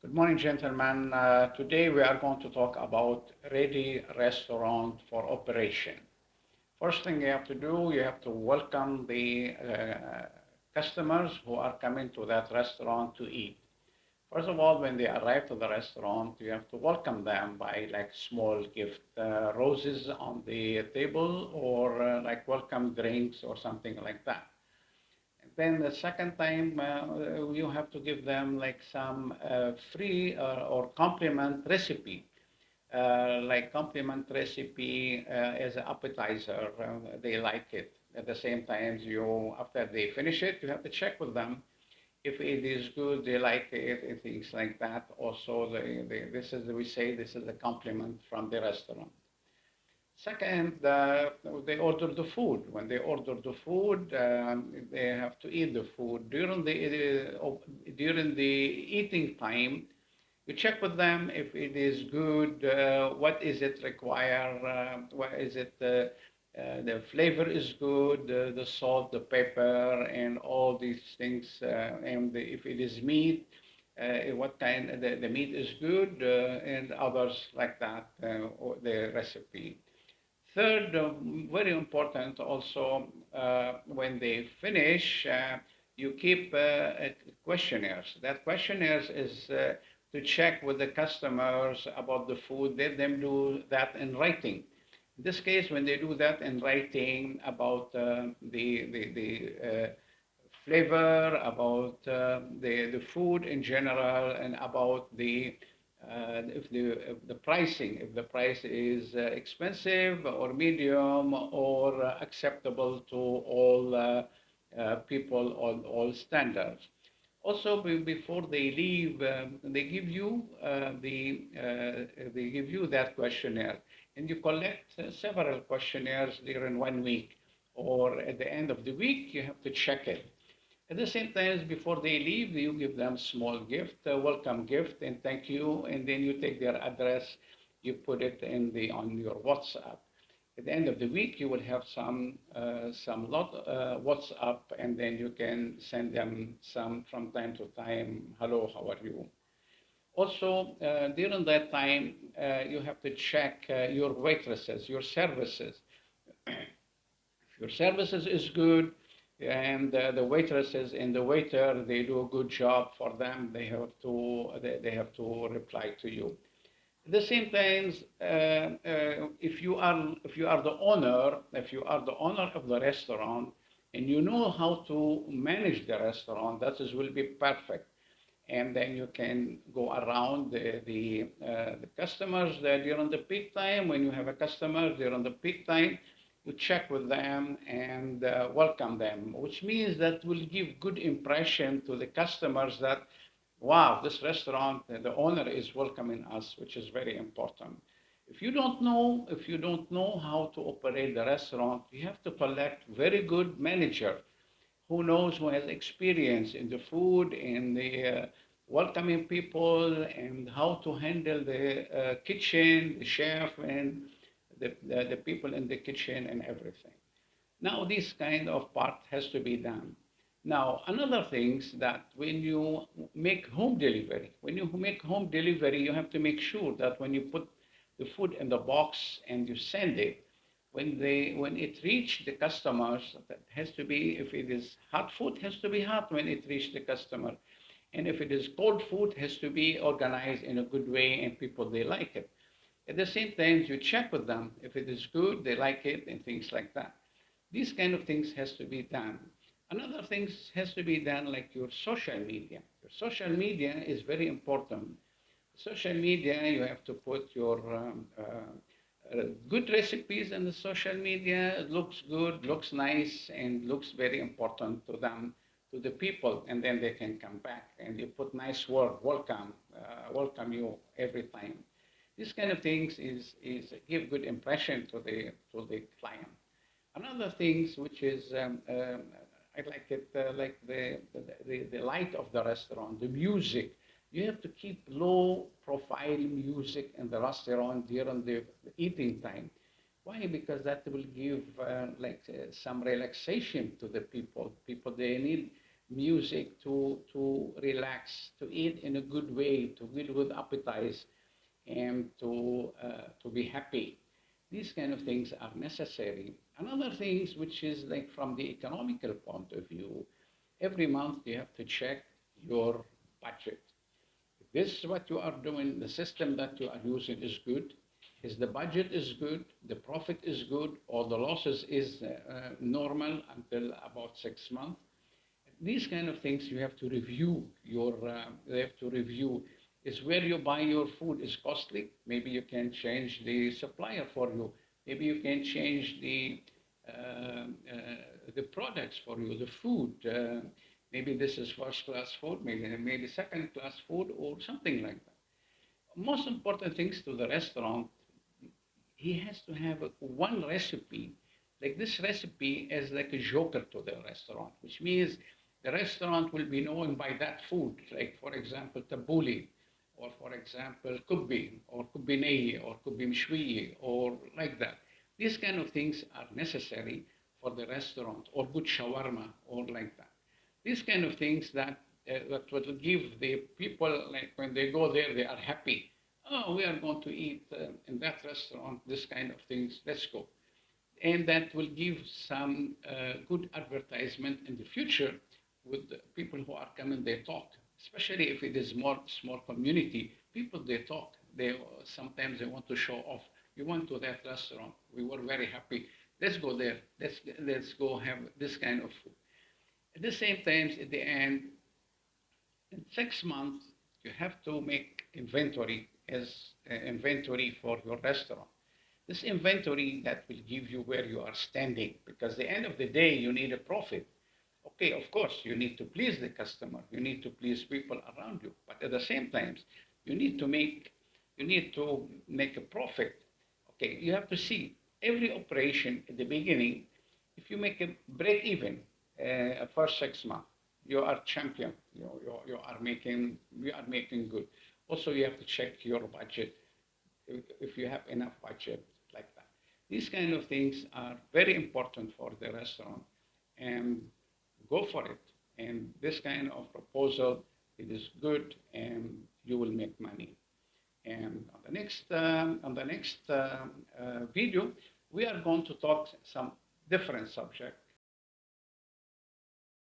Good morning, gentlemen. Today we are going to talk about ready restaurant for operation. First thing you have to do, you have to welcome the customers who are coming to that restaurant to eat. First of all, when they arrive to the restaurant, you have to welcome them by like small gift, roses on the table or like welcome drinks or something like that. Then the second time, you have to give them like some free or compliment recipe, like compliment recipe as an appetizer. They like it. At the same time, after they finish it, you have to check with them if it is good, they like it, and things like that. Also, we say this is a compliment from the restaurant. Second, they order the food. When they order the food, they have to eat the food. During the eating time, you check with them if it is good, what is it require, what is it, the flavor is good, the salt, the pepper, and all these things. If it is meat, what kind, the meat is good, and others like that, or the recipe. Third, very important also, when they finish, you keep questionnaires. That questionnaires is to check with the customers about the food. Let them do that in writing. In this case, when they do that in writing about the flavor, about the food in general, and about if the pricing, if the price is expensive or medium or acceptable to all people on all standards. Also, before they leave, they give you that questionnaire, and you collect several questionnaires during 1 week, or at the end of the week you have to check it. At the same time, before they leave, you give them small gift, a welcome gift, and thank you. And then you take their address, you put it on your WhatsApp. At the end of the week, you will have some lot WhatsApp, and then you can send them some from time to time. Hello, how are you? Also, during that time, you have to check your waitresses, your services. If your services is good and the waitresses and the waiter, they do a good job for them, they have to reply to you. At the same time, if you are the owner, if you are the owner of the restaurant and you know how to manage the restaurant, will be perfect. And then you can go around the customers during the peak time. When you have a customer during the peak time, you check with them and welcome them, which means that will give good impression to the customers that, wow, this restaurant, the owner is welcoming us, which is very important. If you don't know how to operate the restaurant, you have to collect very good manager who has experience in the food and the welcoming people and how to handle the kitchen, the chef, and the people in the kitchen and everything. Now, this kind of part has to be done. Now, another things that when you make home delivery, you have to make sure that when you put the food in the box and you send it, when it reach the customers, that has to be, if it is hot food, has to be hot when it reach the customer. And if it is cold food, has to be organized in a good way and people, they like it. At the same time, you check with them if it is good, they like it, and things like that. These kind of things has to be done. Another things has to be done like your social media. Your social media is very important. Social media, you have to put your good recipes in the social media. It looks good, looks nice, and looks very important to them, to the people, and then they can come back. And you put nice word, welcome you every time. This kind of things is give good impression to the client. Another things which is I like it like the light of the restaurant, the music. You have to keep low profile music in the restaurant during the eating time. Why? Because that will give some relaxation to the people. People, they need music, to relax, to eat in a good way, to eat with appetite, and to be happy. These kind of things are necessary. Another things which is like from the economical point of view, every month you have to check your budget. If this is what you are doing, the system that you are using is good, is the budget is good, the profit is good, or the losses is normal until about 6 months. These kind of things you have to review you have to review. Is where you buy your food is costly, maybe you can change the supplier for you, maybe you can change the products for you, the food. Maybe this is first class food, maybe second class food, or something like that. Most important things to the restaurant, he has to have one recipe. Like this recipe is like a joker to the restaurant, which means the restaurant will be known by that food. Like for example, tabbouleh, or for example, kubbi, or kubbi nehi, or kubbi mshwi, or like that. These kind of things are necessary for the restaurant, or good shawarma, or like that. These kind of things that will give the people, like when they go there, they are happy. Oh, we are going to eat in that restaurant, this kind of things, let's go. And that will give some good advertisement in the future with the people who are coming, they talk. Especially if it is more small community, people they talk. They sometimes they want to show off. We went to that restaurant. We were very happy. Let's go there. Let's go have this kind of food. At the same time, at the end, in 6 months, you have to make inventory as inventory for your restaurant. This inventory that will give you where you are standing, because at the end of the day, you need a profit. Okay, of course, you need to please the customer, you need to please people around you, but at the same time, you need to make a profit. Okay, you have to see every operation at the beginning. If you make a break even first 6 months, you are champion. You are making good. Also, you have to check your budget if you have enough budget like that. These kind of things are very important for the restaurant, and go for it. And this kind of proposal, it is good, and you will make money. And on the next video, we are going to talk some different subject.